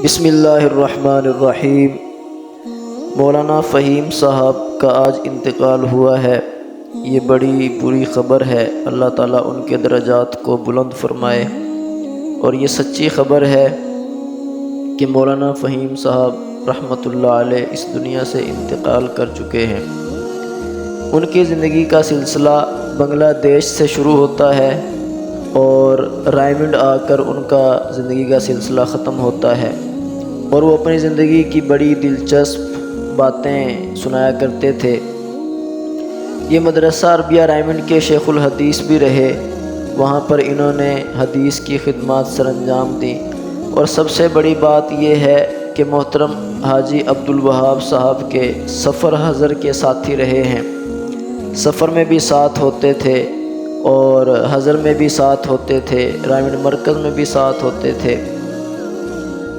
بسم اللہ الرحمن الرحیم۔ مولانا فہیم صاحب کا آج انتقال ہوا ہے۔ یہ بڑی بری خبر ہے۔ اللہ تعالیٰ ان کے درجات کو بلند فرمائے۔ اور یہ سچی خبر ہے کہ مولانا فہیم صاحب رحمۃ اللہ علیہ اس دنیا سے انتقال کر چکے ہیں۔ ان کی زندگی کا سلسلہ بنگلہ دیش سے شروع ہوتا ہے اور رائمنڈ آ کر ان کا زندگی کا سلسلہ ختم ہوتا ہے، اور وہ اپنی زندگی کی بڑی دلچسپ باتیں سنایا کرتے تھے۔ یہ مدرسہ عربیہ رائمنڈ کے شیخ الحدیث بھی رہے۔ وہاں پر انہوں نے حدیث کی خدمات سر انجام دیں، اور سب سے بڑی بات یہ ہے کہ محترم حاجی عبدالوہاب صاحب کے سفر حضر کے ساتھی رہے ہیں۔ سفر میں بھی ساتھ ہوتے تھے اور حضر میں بھی ساتھ ہوتے تھے، رائمنڈ مرکز میں بھی ساتھ ہوتے تھے،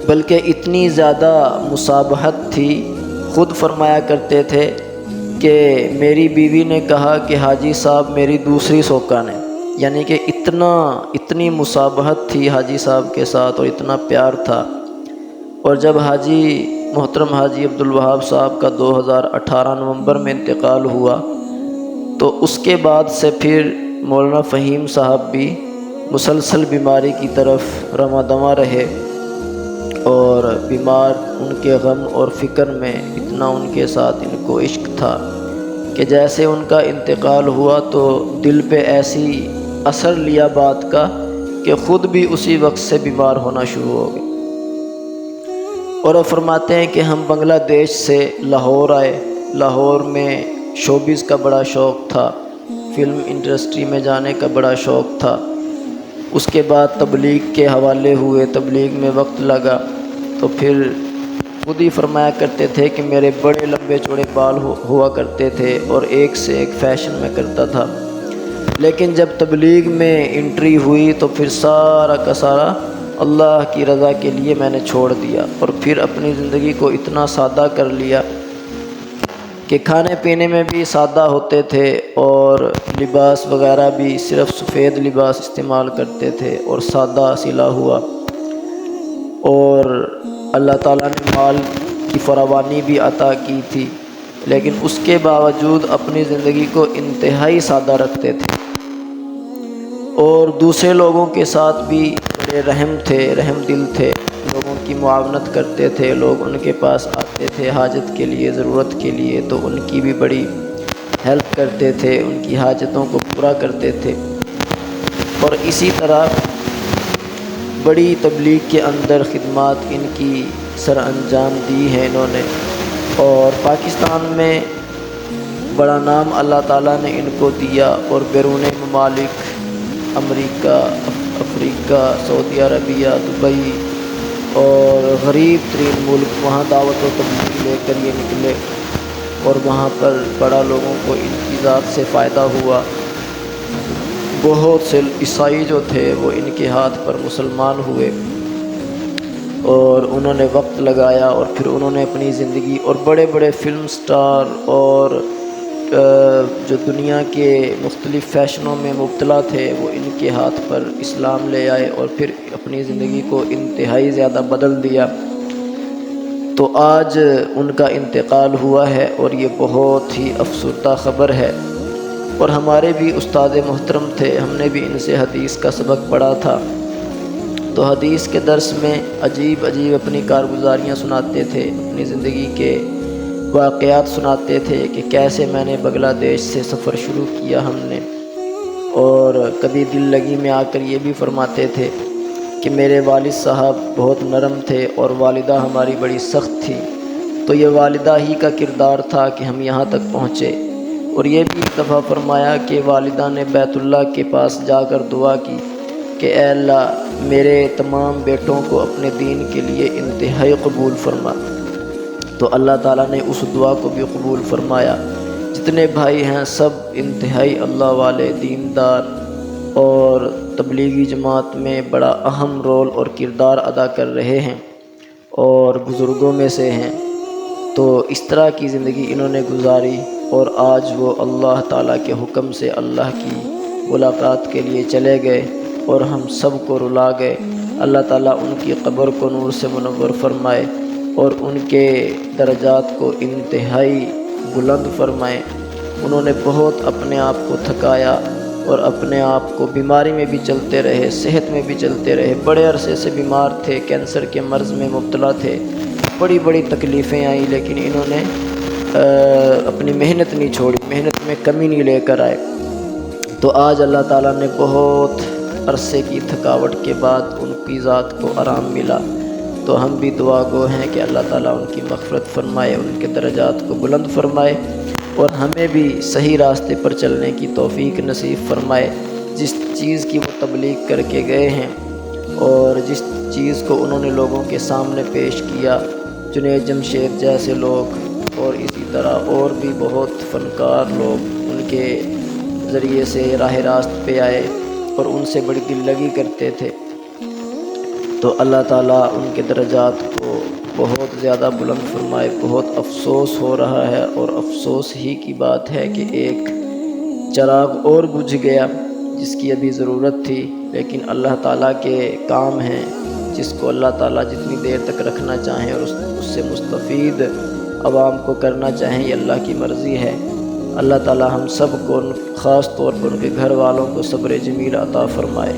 بلکہ اتنی زیادہ مصابہت تھی، خود فرمایا کرتے تھے کہ میری بیوی نے کہا کہ حاجی صاحب میری دوسری سوکن ہے، یعنی کہ اتنی مصابہت تھی حاجی صاحب کے ساتھ اور اتنا پیار تھا۔ اور جب محترم حاجی عبدالوہاب صاحب کا 2018 نومبر میں انتقال ہوا، تو اس کے بعد سے پھر مولانا فہیم صاحب بھی مسلسل بیماری کی طرف رواں دواں رہے، اور بیمار ان کے غم اور فکر میں اتنا ان کے ساتھ ان کو عشق تھا کہ جیسے ان کا انتقال ہوا تو دل پہ ایسی اثر لیا بات کا کہ خود بھی اسی وقت سے بیمار ہونا شروع ہو گئے۔ اور وہ فرماتے ہیں کہ ہم بنگلہ دیش سے لاہور آئے۔ لاہور میں شوبز کا بڑا شوق تھا، فلم انڈسٹری میں جانے کا بڑا شوق تھا۔ اس کے بعد تبلیغ کے حوالے ہوئے، تبلیغ میں وقت لگا، تو پھر خود ہی فرمایا کرتے تھے کہ میرے بڑے لمبے چوڑے بال ہوا کرتے تھے اور ایک سے ایک فیشن میں کرتا تھا، لیکن جب تبلیغ میں انٹری ہوئی تو پھر سارا کا سارا اللہ کی رضا کے لیے میں نے چھوڑ دیا، اور پھر اپنی زندگی کو اتنا سادہ کر لیا کہ کھانے پینے میں بھی سادہ ہوتے تھے، اور لباس وغیرہ بھی صرف سفید لباس استعمال کرتے تھے اور سادہ سلا ہوا۔ اور اللہ تعالیٰ نے مال کی فراوانی بھی عطا کی تھی، لیکن اس کے باوجود اپنی زندگی کو انتہائی سادہ رکھتے تھے، اور دوسرے لوگوں کے ساتھ بھی بڑے رحم دل تھے، لوگوں کی معاونت کرتے تھے، لوگ ان کے پاس آتے تھے حاجت کے لیے، ضرورت کے لیے، تو ان کی بھی بڑی ہیلپ کرتے تھے، ان کی حاجتوں کو پورا کرتے تھے۔ اور اسی طرح بڑی تبلیغ کے اندر خدمات ان کی سر انجام دی ہیں انہوں نے، اور پاکستان میں بڑا نام اللہ تعالیٰ نے ان کو دیا، اور بیرون ممالک امریکہ، افریقہ، سعودی عربیہ، دبئی اور غریب ترین ملک، وہاں دعوت و تبلیغ لے کر یہ نکلے، اور وہاں پر بڑا لوگوں کو ان کی ذات سے فائدہ ہوا۔ بہت سے عیسائی جو تھے وہ ان کے ہاتھ پر مسلمان ہوئے، اور انہوں نے وقت لگایا، اور پھر انہوں نے اپنی زندگی، اور بڑے بڑے فلم سٹار اور جو دنیا کے مختلف فیشنوں میں مبتلا تھے وہ ان کے ہاتھ پر اسلام لے آئے، اور پھر اپنی زندگی کو انتہائی زیادہ بدل دیا۔ تو آج ان کا انتقال ہوا ہے، اور یہ بہت ہی افسردہ خبر ہے۔ اور ہمارے بھی استاد محترم تھے، ہم نے بھی ان سے حدیث کا سبق پڑھا تھا، تو حدیث کے درس میں عجیب اپنی کارگزاریاں سناتے تھے، اپنی زندگی کے واقعات سناتے تھے کہ کیسے میں نے بنگلہ دیش سے سفر شروع کیا ہم نے۔ اور کبھی دل لگی میں آ کر یہ بھی فرماتے تھے کہ میرے والد صاحب بہت نرم تھے اور والدہ ہماری بڑی سخت تھی، تو یہ والدہ ہی کا کردار تھا کہ ہم یہاں تک پہنچے۔ اور یہ بھی ایک دفعہ فرمایا کہ والدہ نے بیت اللہ کے پاس جا کر دعا کی کہ اے اللہ میرے تمام بیٹوں کو اپنے دین کے لیے انتہائی قبول فرما، تو اللہ تعالیٰ نے اس دعا کو بھی قبول فرمایا۔ جتنے بھائی ہیں سب انتہائی اللہ والے، دیندار، اور تبلیغی جماعت میں بڑا اہم رول اور کردار ادا کر رہے ہیں، اور بزرگوں میں سے ہیں۔ تو اس طرح کی زندگی انہوں نے گزاری، اور آج وہ اللہ تعالیٰ کے حکم سے اللہ کی ملاقات کے لیے چلے گئے، اور ہم سب کو رلا گئے۔ اللہ تعالیٰ ان کی قبر کو نور سے منور فرمائے اور ان کے درجات کو انتہائی بلند فرمائے۔ انہوں نے بہت اپنے آپ کو تھکایا اور اپنے آپ کو بیماری میں بھی چلتے رہے، صحت میں بھی چلتے رہے، بڑے عرصے سے بیمار تھے، کینسر کے مرض میں مبتلا تھے، بڑی بڑی تکلیفیں آئیں، لیکن انہوں نے اپنی محنت نہیں چھوڑی، محنت میں کمی نہیں لے کر آئے۔ تو آج اللہ تعالیٰ نے بہت عرصے کی تھکاوٹ کے بعد ان کی ذات کو آرام ملا، تو ہم بھی دعا گو ہیں کہ اللہ تعالیٰ ان کی مغفرت فرمائے، ان کے درجات کو بلند فرمائے اور ہمیں بھی صحیح راستے پر چلنے کی توفیق نصیب فرمائے۔ جس چیز کی وہ تبلیغ کر کے گئے ہیں اور جس چیز کو انہوں نے لوگوں کے سامنے پیش کیا، جنید جمشید جیسے لوگ اور اسی طرح اور بھی بہت فنکار لوگ ان کے ذریعے سے راہ راست پہ آئے اور ان سے بڑی دل لگی کرتے تھے، تو اللہ تعالیٰ ان کے درجات کو بہت زیادہ بلند فرمائے۔ بہت افسوس ہو رہا ہے اور افسوس ہی کی بات ہے کہ ایک چراغ اور بجھ گیا جس کی ابھی ضرورت تھی، لیکن اللہ تعالیٰ کے کام ہیں، جس کو اللہ تعالیٰ جتنی دیر تک رکھنا چاہیں اور اس سے مستفید عوام کو کرنا چاہیں، یہ اللہ کی مرضی ہے۔ اللہ تعالیٰ ہم سب کو خاص طور پر ان کے گھر والوں کو صبر جمیل عطا فرمائے۔